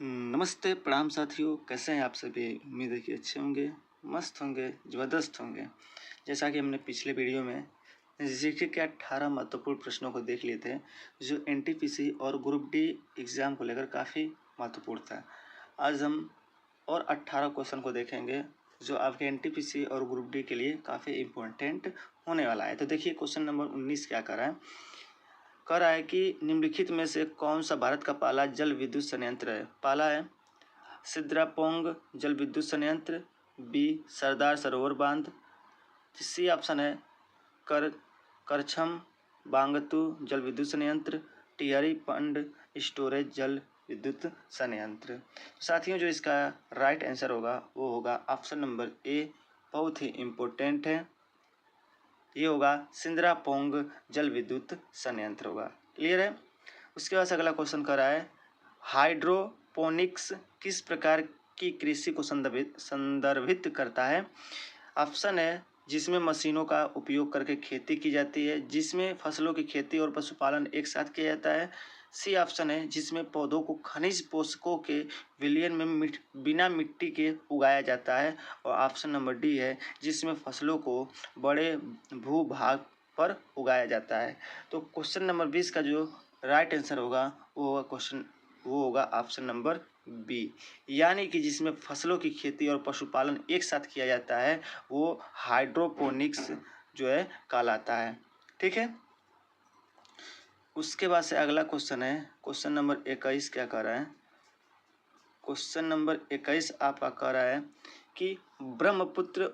नमस्ते, प्रणाम साथियों, कैसे हैं आप सभी? उम्मीद है कि अच्छे होंगे, मस्त होंगे, ज़बरदस्त होंगे। जैसा कि हमने पिछले वीडियो में जीके के 18 महत्वपूर्ण प्रश्नों को देख लिए थे, जो एनटीपीसी और ग्रुप डी एग्ज़ाम को लेकर काफ़ी महत्वपूर्ण था। आज हम और 18 क्वेश्चन को देखेंगे, जो आपके एनटीपीसी और ग्रुप डी के लिए काफ़ी इम्पोर्टेंट होने वाला है। तो देखिए क्वेश्चन नंबर 19 क्या कर रहा है। कह रहा है कि निम्नलिखित में से कौन सा भारत का पहला जल विद्युत संयंत्र है। पहला है सिद्रापोंग जल विद्युत संयंत्र, बी सरदार सरोवर बांध, सी ऑप्शन है कर करछम बांगतू जल विद्युत संयंत्र, टिहरी पंड स्टोरेज जल विद्युत संयंत्र। साथियों, जो इसका राइट आंसर होगा वो होगा ऑप्शन नंबर ए, बहुत ही इम्पोर्टेंट है। ये होगा सिंद्रापोंग जल विद्युत संयंत्र होगा। क्लियर है। उसके बाद अगला क्वेश्चन कर रहा है, हाइड्रोपोनिक्स किस प्रकार की कृषि को संदर्भित करता है। ऑप्शन है जिसमें मशीनों का उपयोग करके खेती की जाती है, जिसमें फसलों की खेती और पशुपालन एक साथ किया जाता है। सी ऑप्शन है जिसमें पौधों को खनिज पोषकों के विलयन में बिना मिट्टी के उगाया जाता है। और ऑप्शन नंबर डी है जिसमें फसलों को बड़े भूभाग पर उगाया जाता है। तो क्वेश्चन नंबर 20 का जो राइट आंसर होगा वो होगा ऑप्शन नंबर बी, यानी कि जिसमें फसलों की खेती और पशुपालन एक साथ किया जाता है वो हाइड्रोपोनिक्स जो है कहलाता है। ठीक है। उसके बाद से अगला क्वेश्चन है, क्वेश्चन नंबर 21 क्या कह रहा है। क्वेश्चन नंबर 21 आपका कह रहा है कि ब्रह्मपुत्र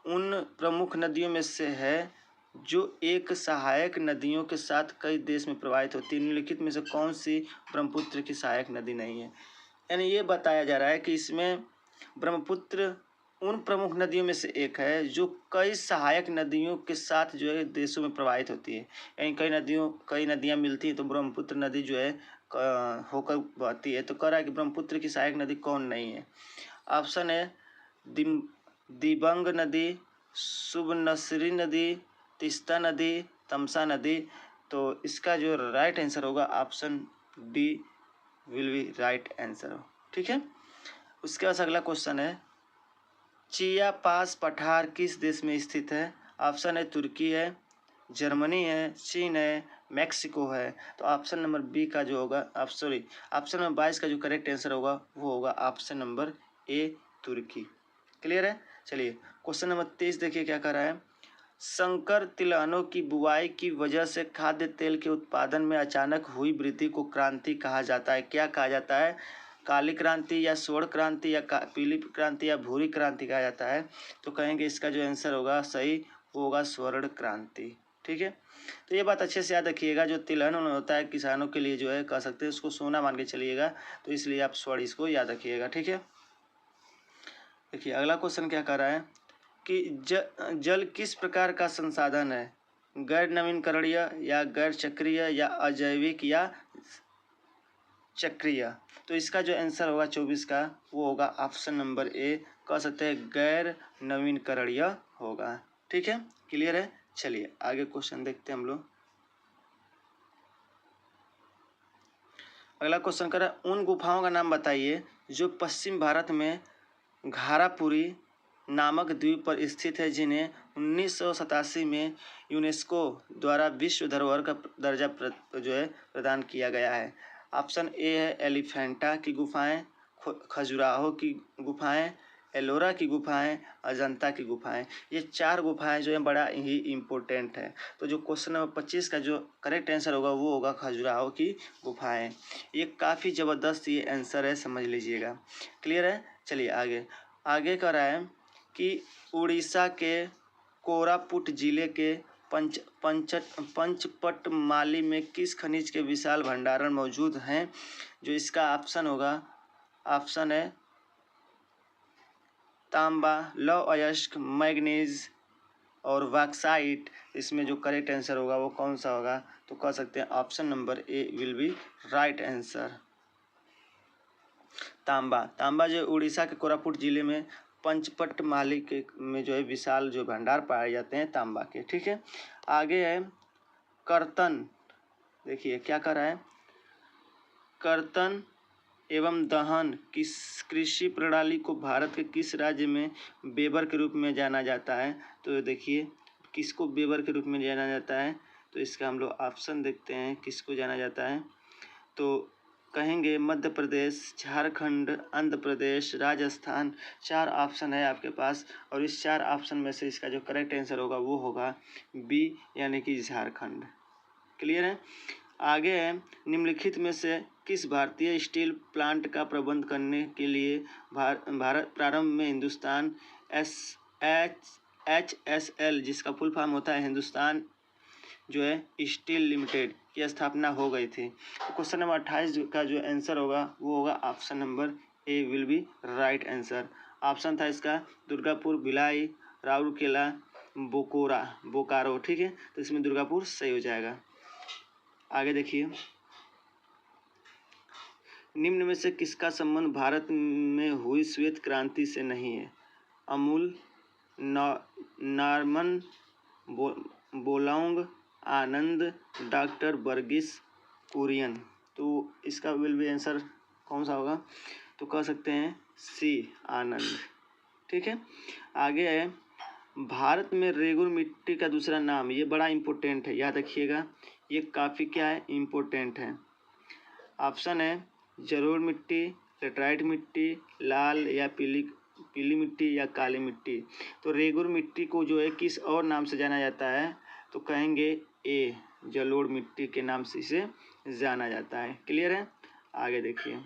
उन प्रमुख नदियों में से है जो एक सहायक नदियों के साथ कई देश में प्रवाहित होती है। निम्नलिखित में से कौन सी ब्रह्मपुत्र की सहायक नदी नहीं है। यानी ये बताया जा रहा है कि इसमें ब्रह्मपुत्र उन प्रमुख नदियों में से एक है जो कई सहायक नदियों के साथ जो है देशों में प्रवाहित होती है। यानी कई नदियाँ मिलती हैं तो ब्रह्मपुत्र नदी जो है होकर बहती है। तो कह रहा है कि ब्रह्मपुत्र की सहायक नदी कौन नहीं है। ऑप्शन है दिबंग नदी, सुबनसिरी नदी, तीस्ता नदी, तमसा नदी। तो इसका जो राइट आंसर होगा option D will be right answer. ठीक है। उसके बाद अगला क्वेश्चन है, चिया पास पठार किस देश में स्थित है। ऑप्शन है तुर्की है, जर्मनी है, चीन है, मैक्सिको है। तो ऑप्शन नंबर बी का जो होगा ऑप्शन नंबर 22 का जो करेक्ट आंसर होगा वो होगा ऑप्शन नंबर ए, तुर्की। क्लियर है। चलिए क्वेश्चन नंबर 23 देखिए क्या कर रहा है। संकर तिलहनों की बुवाई की वजह से खाद्य तेल के उत्पादन में अचानक हुई वृद्धि को क्रांति कहा जाता है। क्या कहा जाता है। काली क्रांति या स्वर्ण क्रांति या पीली क्रांति या भूरी क्रांति कहा जाता है। तो कहेंगे इसका जो आंसर होगा सही वो होगा स्वर्ण क्रांति। ठीक है। तो ये बात अच्छे से याद रखिएगा, जो तिलहन होता है किसानों के लिए जो है कह सकते हैं उसको सोना मान के चलिएगा, तो इसलिए आप स्वर्ण इसको याद रखिएगा। ठीक है। देखिए अगला क्वेश्चन क्या कर रहा है कि जल किस प्रकार का संसाधन है। गैर नवीनकरणीय या गैर चक्रीय या अजैविक या चक्रीय। तो इसका जो आंसर होगा 24 का वो होगा ऑप्शन नंबर ए, कह सकते हैं गैर नवीनकरणीय होगा। ठीक है। क्लियर है। चलिए आगे क्वेश्चन देखते हैं हम लोग। अगला क्वेश्चन कर रहा है, उन गुफाओं का नाम बताइए जो पश्चिम भारत में घारापुरी नामक द्वीप पर स्थित है, जिन्हें 1987 में यूनेस्को द्वारा विश्व धरोहर का दर्जा जो है प्रदान किया गया है। ऑप्शन ए है एलिफेंटा की गुफाएं, खजुराहो की गुफाएं, एलोरा की गुफाएं, अजंता की गुफाएं। ये 4 गुफाएं जो है बड़ा ही इम्पोर्टेंट है। तो जो क्वेश्चन नंबर 25 का जो करेक्ट आंसर होगा वो होगा खजुराहो की गुफाएं। ये काफ़ी ज़बरदस्त ये आंसर है, समझ लीजिएगा। क्लियर है। चलिए आगे कह रहा है कि उड़ीसा के कोरापुट जिले के पंचपटमाली में किस खनिज के विशाल भंडारण मौजूद हैं। जो इसका ऑप्शन होगा ऑप्शन है तांबा, लौह अयस्क, मैग्नीज और बॉक्साइट। इसमें जो करेक्ट आंसर होगा वो कौन सा होगा। तो कह सकते हैं option number A will be right answer. तांबा जो उड़ीसा के कोरापुट जिले में पंचपटमाली के में जो है विशाल जो भंडार पाए जाते हैं तांबा के। ठीक है। आगे है कर्तन। देखिए क्या कर रहा है, कर्तन एवं दहन किस कृषि प्रणाली को भारत के किस राज्य में वेबर के रूप में जाना जाता है? तो देखिए किसको वेबर के रूप में जाना जाता है, तो इसका हम लोग ऑप्शन देखते हैं किसको जाना जाता है। तो कहेंगे मध्य प्रदेश, झारखंड, आंध्र प्रदेश, राजस्थान। 4 ऑप्शन है आपके पास और इस 4 ऑप्शन में से इसका जो करेक्ट आंसर होगा वो होगा बी यानी कि झारखंड। क्लियर है। आगे है निम्नलिखित में से किस भारतीय स्टील प्लांट का प्रबंध करने के लिए भारत प्रारंभ में हिंदुस्तान HSL जिसका फुल फॉर्म होता है हिंदुस्तान जो है स्टील लिमिटेड की स्थापना हो गई थी। तो क्वेश्चन नंबर 28 का जो आंसर होगा वो होगा option number A will be right answer. Option था इसका दुर्गापुर, भिलाई, राउरकेला, बोकारो। ठीक है, तो इसमें दुर्गापुर सही हो जाएगा। आगे देखिए निम्न में से किसका संबंध भारत में हुई श्वेत क्रांति से नहीं है? अमूल, नॉर्मन बोलांग, आनंद, डॉक्टर वर्गीस कुरियन। तो इसका विल बी आंसर कौन सा होगा? तो कह सकते हैं सी आनंद। ठीक है, आगे है भारत में रेगुर मिट्टी का दूसरा नाम, ये बड़ा इम्पोर्टेंट है, याद रखिएगा, ये काफ़ी क्या है इम्पोर्टेंट है। ऑप्शन है जलोढ़ मिट्टी, लेटराइट मिट्टी, लाल या पीली मिट्टी या काली मिट्टी। तो रेगुर मिट्टी को जो है किस और नाम से जाना जाता है? तो कहेंगे ए जलोढ़ मिट्टी के नाम से इसे जाना जाता है। क्लियर है। आगे देखिए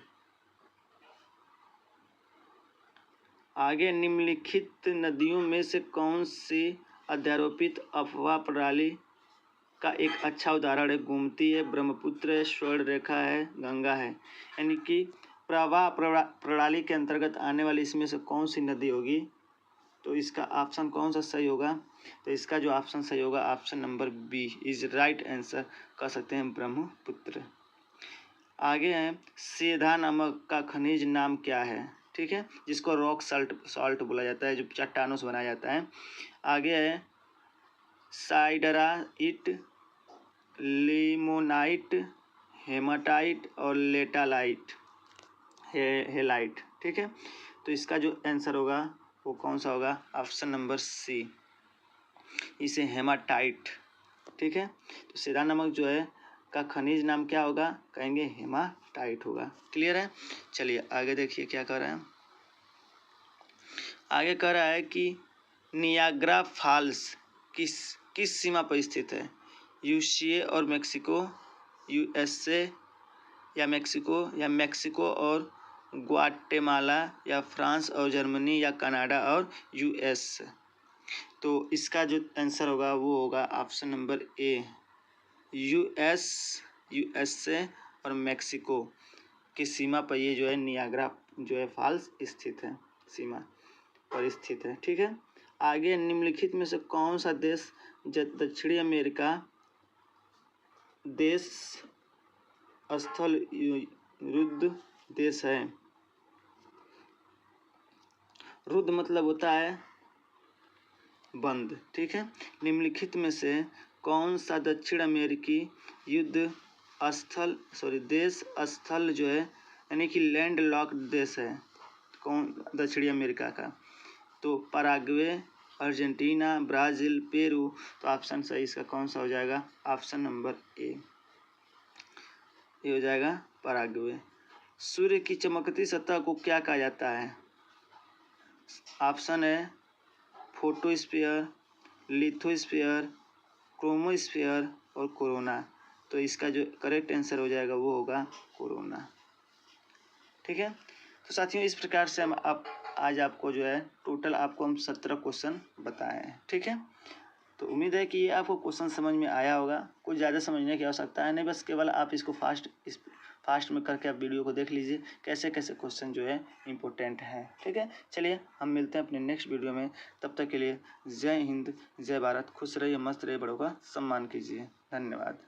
आगे निम्नलिखित नदियों में से कौन सी अध्यारोपित अफवाह प्रणाली का एक अच्छा उदाहरण है? गोमती है, ब्रह्मपुत्र है, स्वर्ण रेखा है, गंगा है। यानी कि प्रवाह प्रणाली के अंतर्गत आने वाली इसमें से कौन सी नदी होगी? तो इसका ऑप्शन कौन सा सही होगा? तो इसका जो ऑप्शन सही होगा option number B is right answer, कह सकते हैं ब्रह्मपुत्र। आगे है सेधा नमक का खनिज नाम क्या है? ठीक है, जिसको रॉक सॉल्ट बोला जाता है, जो चट्टानों से बनाया जाता है। आगे है साइडराइट, लिमोनाइट, हेमाटाइट और लेटालाइट हेलाइट। ठीक है, तो इसका जो आंसर होगा वो कौन सा होगा? ऑप्शन नंबर सी, इसे हेमाटाइट। ठीक है, तो सेधा नमक जो है का खनिज नाम क्या होगा? कहेंगे हेमाटाइट होगा। क्लियर है। चलिए आगे देखिए क्या कर रहा है। आगे कह रहा है कि नियाग्रा फॉल्स किस सीमा पर स्थित है? यूएसए और मेक्सिको, यूएसए या मेक्सिको और ग्वाटेमाला, या फ्रांस और जर्मनी, या कनाडा और यूएस। तो इसका जो आंसर होगा वो होगा ऑप्शन नंबर ए यूएसए और मेक्सिको की सीमा पर ये जो है नियाग्रा जो है फॉल्स स्थित है, सीमा पर स्थित है। ठीक है, आगे निम्नलिखित में से कौन सा देश दक्षिणी अमेरिका देश स्थल रुद्ध देश है? रुद्ध मतलब होता है बंद। ठीक है, निम्नलिखित में से कौन सा दक्षिण अमेरिकी देश स्थल जो है यानी कि लैंड लॉक्ड देश है? कौन दक्षिणी अमेरिका का? तो पराग्वे, अर्जेंटीना, ब्राज़ील, पेरू। तो ऑप्शन सही इसका कौन सा हो जाएगा? ऑप्शन नंबर ए, ये हो जाएगा पराग्वे। सूर्य की चमकती सतह को क्या कहा जाता है? ऑप्शन है फोटोस्फीयर, लिथोस्फीयर, क्रोमोस्फीयर और कोरोना। तो इसका जो करेक्ट आंसर हो जाएगा वो होगा कोरोना। ठीक है, तो साथियों इस प्रकार से हम आज आपको जो है टोटल आपको हम 17 क्वेश्चन बताए हैं। ठीक है, तो उम्मीद है कि ये आपको क्वेश्चन समझ में आया होगा। कुछ ज़्यादा समझने की आवश्यकता है नहीं, बस केवल आप इसको फास्ट में करके आप वीडियो को देख लीजिए कैसे कैसे क्वेश्चन जो है इम्पोर्टेंट है। ठीक है, चलिए हम मिलते हैं अपने नेक्स्ट वीडियो में। तब तक के लिए जय हिंद, जय भारत, खुश रहिए, मस्त रहिए, बड़ों का सम्मान कीजिए। धन्यवाद।